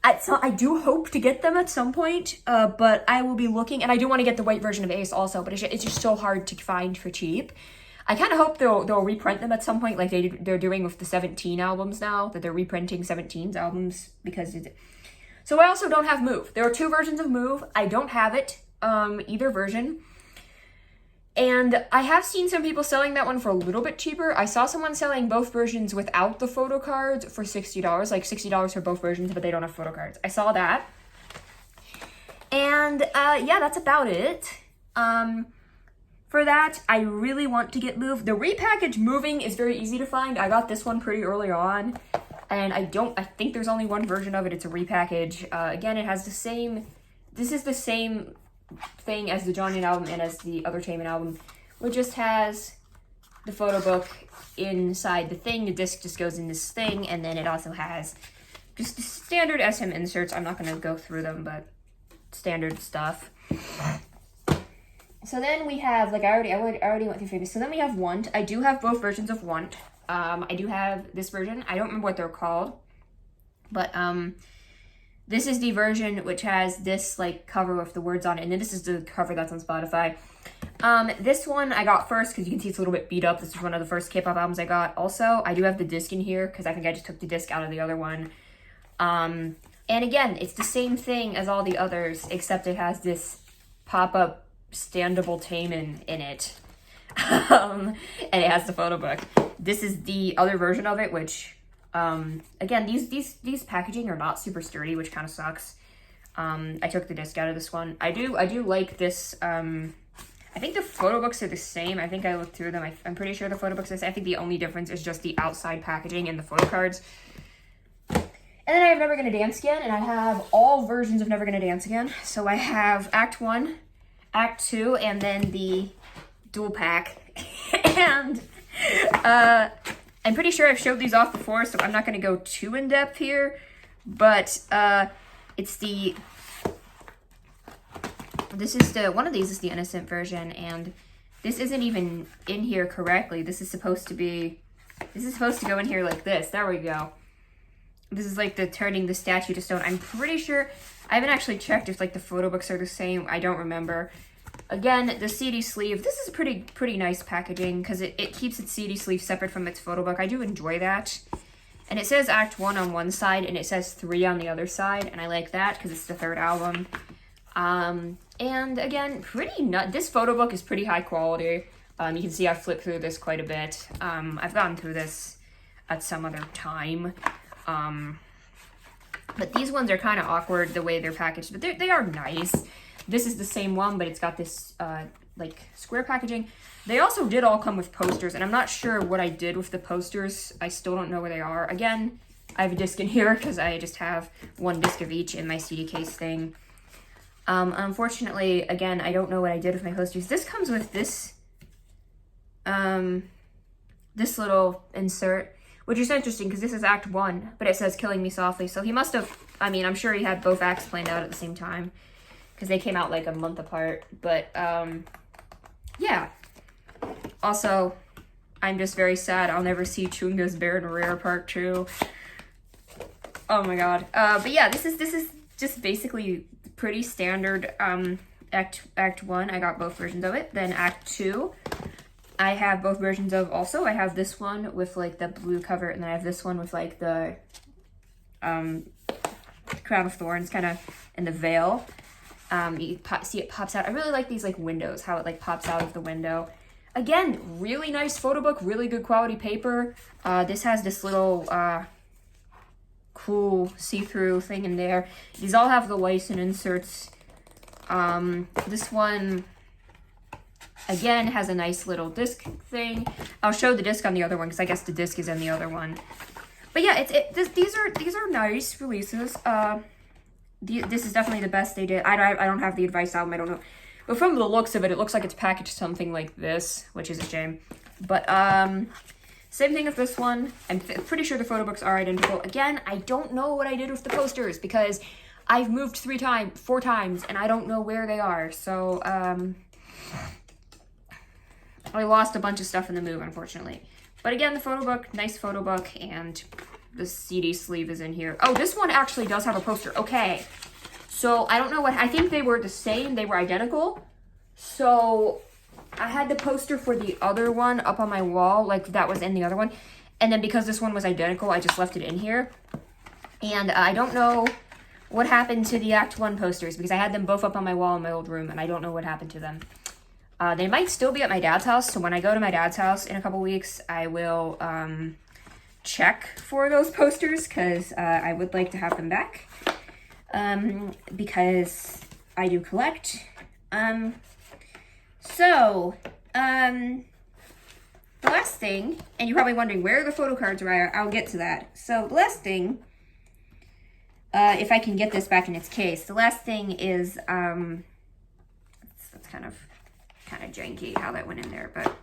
B: I do hope to get them at some point, but I will be looking, and I do want to get the white version of Ace also, but it's just so hard to find for cheap. I kind of hope they'll reprint them at some point, like they're doing with the 17 albums now, that they're reprinting 17's albums, because so I also don't have Move. There are 2 versions of Move. I don't have it, either version. And I have seen some people selling that one for a little bit cheaper. I saw someone selling both versions without the photo cards for $60, like $60 for both versions, but they don't have photo cards. I saw that. And yeah, that's about it. For that, I really want to get Move. The repackaged Moving is very easy to find. I got this one pretty early on, and I think there's only one version of it. It's a repackage. Again, it has this is the same thing as the Jonyeon album and as the other Taemin album, which just has the photo book inside the thing. The disc just goes in this thing, and then it also has just the standard SM inserts. I'm not going to go through them, but standard stuff. So then we have, like, I already went through Famous. So then we have Want. I do have both versions of Want. I do have this version. I don't remember what they're called, but this is the version which has this, like, cover with the words on it, and then this is the cover that's on Spotify. This one I got first because you can see it's a little bit beat up. This is one of the first K-pop albums I got. Also, I do have the disc in here because I think I just took the disc out of the other one. And again, it's the same thing as all the others, except it has this pop-up standable Taemin in it. And it has the photo book. This is the other version of it, which, again, these packaging are not super sturdy, which kind of sucks. I took the disc out of this one. I do like this, I think the photo books are the same. I think I looked through them. I'm pretty sure the photo books are the same. I think the only difference is just the outside packaging and the photo cards. And then I have Never Gonna Dance Again, and I have all versions of Never Gonna Dance Again. So I have Act 1, Act 2, and then the dual pack. And I'm pretty sure I've showed these off before, so I'm not going to go too in-depth here. But it's the... one of these is the innocent version, and this isn't even in here correctly. This is supposed to go in here like this. There we go. This is like the turning the statue to stone. I'm pretty sure, I haven't actually checked if like the photo books are the same. I don't remember. Again, the CD sleeve, this is pretty nice packaging because it keeps its CD sleeve separate from its photo book. I do enjoy that. And it says Act 1 on one side and it says 3 on the other side. And I like that because it's the third album. And again, this photo book is pretty high quality. You can see I've flipped through this quite a bit. I've gone through this at some other time. But these ones are kind of awkward the way they're packaged, but they are nice. This is the same one, but it's got this like square packaging. They also did all come with posters, and I'm not sure what I did with the posters. I still don't know where they are. Again, I have a disc in here because I just have one disc of each in my CD case thing. Unfortunately, again, I don't know what I did with my posters. This comes with this this little insert, which is interesting because this is Act 1, but it says Killing Me Softly. So he must have, I mean, I'm sure he had both acts planned out at the same time because they came out like a month apart. But, yeah. Also, I'm just very sad I'll never see Chunga's Baron Rare Part 2. Oh my god. But yeah, this is just basically pretty standard Act 1. I got both versions of it. Then Act 2. I have both versions of also. I have this one with like the blue cover, and then I have this one with like the crown of thorns kind of in the veil. You see it pops out. I really like these like windows, how it like pops out of the window. Again, really nice photo book, really good quality paper. This has this little cool see-through thing in there. These all have the license inserts. This one, again, has a nice little disc thing. I'll show the disc on the other one because I guess the disc is in the other one. But yeah, these are nice releases. This is definitely the best they did. I don't have the Advice album. I don't know, but from the looks of it, it looks like it's packaged something like this, which is a shame. But same thing with this one. I'm pretty sure the photo books are identical. Again, I don't know what I did with the posters because I've moved 4 times and I don't know where they are. So I lost a bunch of stuff in the move, unfortunately. But again, the photo book, nice photo book, and the CD sleeve is in here. Oh, this one actually does have a poster. Okay. So I don't know I think they were the same. They were identical. So I had the poster for the other one up on my wall, like that was in the other one. And then because this one was identical, I just left it in here. And I don't know what happened to the Act 1 posters because I had them both up on my wall in my old room, and I don't know what happened to them. They might still be at my dad's house, so when I go to my dad's house in a couple weeks, I will check for those posters because I would like to have them back because I do collect. So, the last thing, and you're probably wondering where the photo cards are, I'll get to that. So, the last thing, if I can get this back in its case, the last thing is, it's kind of janky how that went in there, but,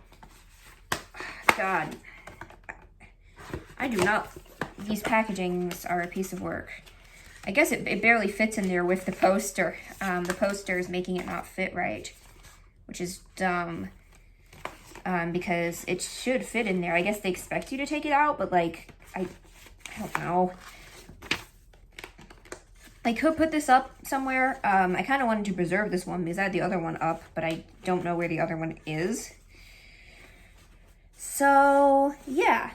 B: God, I do not, these packagings are a piece of work. I guess it barely fits in there with the poster. The poster is making it not fit right, which is dumb, because it should fit in there. I guess they expect you to take it out, but like, I don't know. I could put this up somewhere. I kind of wanted to preserve this one because I had the other one up, but I don't know where the other one is. So, yeah.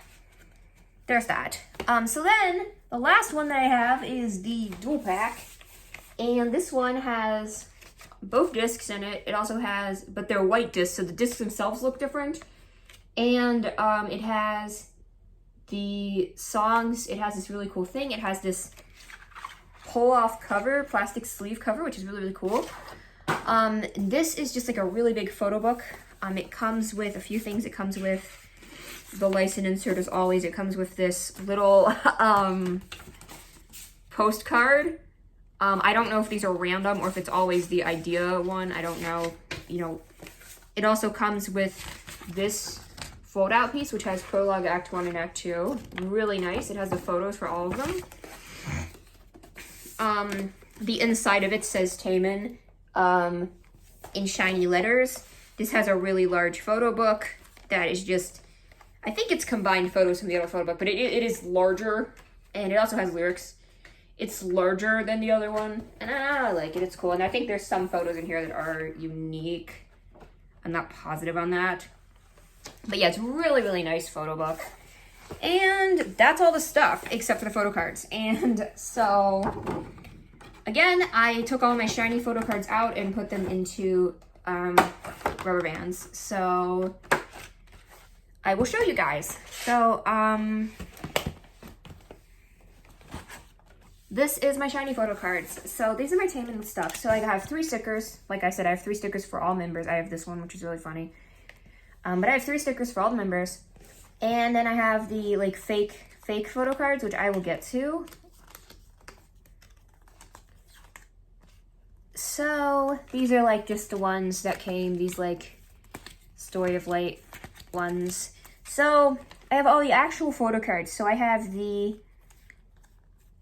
B: There's that. So then, the last one that I have is the dual pack. And this one has both discs in it. It also has, but they're white discs, so the discs themselves look different. And it has the songs. It has this really cool thing. It has this pull-off cover, plastic sleeve cover, which is really, really cool. This is just like a really big photo book. It comes with a few things. It comes with the license insert as always. It comes with this little postcard. I don't know if these are random or if it's always the idea one. I don't know. You know, it also comes with this fold out piece, which has prologue, act 1 and act 2. Really nice. It has the photos for all of them. The inside of it says Taemin in shiny letters. This has a really large photo book that is just, I think it's combined photos from the other photo book, but it is larger, and it also has lyrics. It's larger than the other one, and I like it. It's cool, and I think there's some photos in here that are unique. I'm not positive on that. But yeah, it's really, really nice photo book. And that's all the stuff, except for the photo cards. And so, again, I took all my shiny photo cards out and put them into rubber bands. So, I will show you guys. So, this is my shiny photo cards. So these are my Taemin stuff. So I have 3 stickers. Like I said, I have 3 stickers for all members. I have this one, which is really funny. But I have 3 stickers for all the members. And then I have the like fake photo cards, which I will get to. So these are like just the ones that came, these like Story of Light ones. So I have all the actual photo cards. So I have the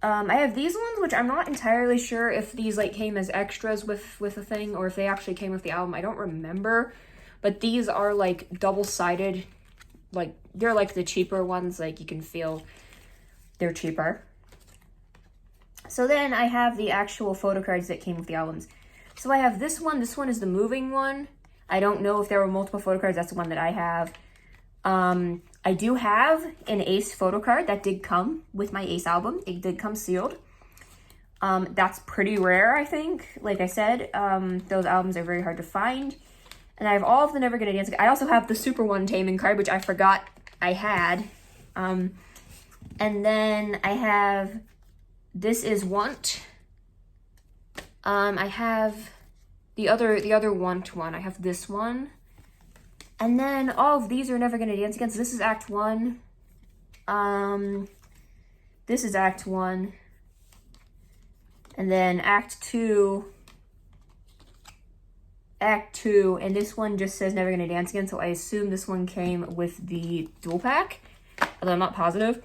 B: I have these ones, which I'm not entirely sure if these like came as extras with the thing or if they actually came with the album. I don't remember, but these are like double-sided, like they're like the cheaper ones, like you can feel they're cheaper. So then I have the actual photo cards that came with the albums. So I have this one is the moving one. I don't know if there were multiple photo cards. That's the one that I have. I do have an Ace photo card that did come with my Ace album. It did come sealed. That's pretty rare, I think. Like I said, those albums are very hard to find. And I have all of the Never Gonna Dance. I also have the Super One Taemin card, which I forgot I had. And then I have This Is Want. I have the other Want one. I have this one. And then all of these are Never Gonna Dance Again. So this is Act 1. This is Act 1. And then Act 2. Act 2. And this one just says Never Gonna Dance Again. So I assume this one came with the dual pack. Although I'm not positive.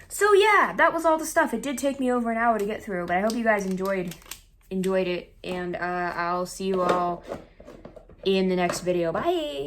B: So yeah, that was all the stuff. It did take me over an hour to get through. But I hope you guys enjoyed it. And I'll see you all in the next video. Bye!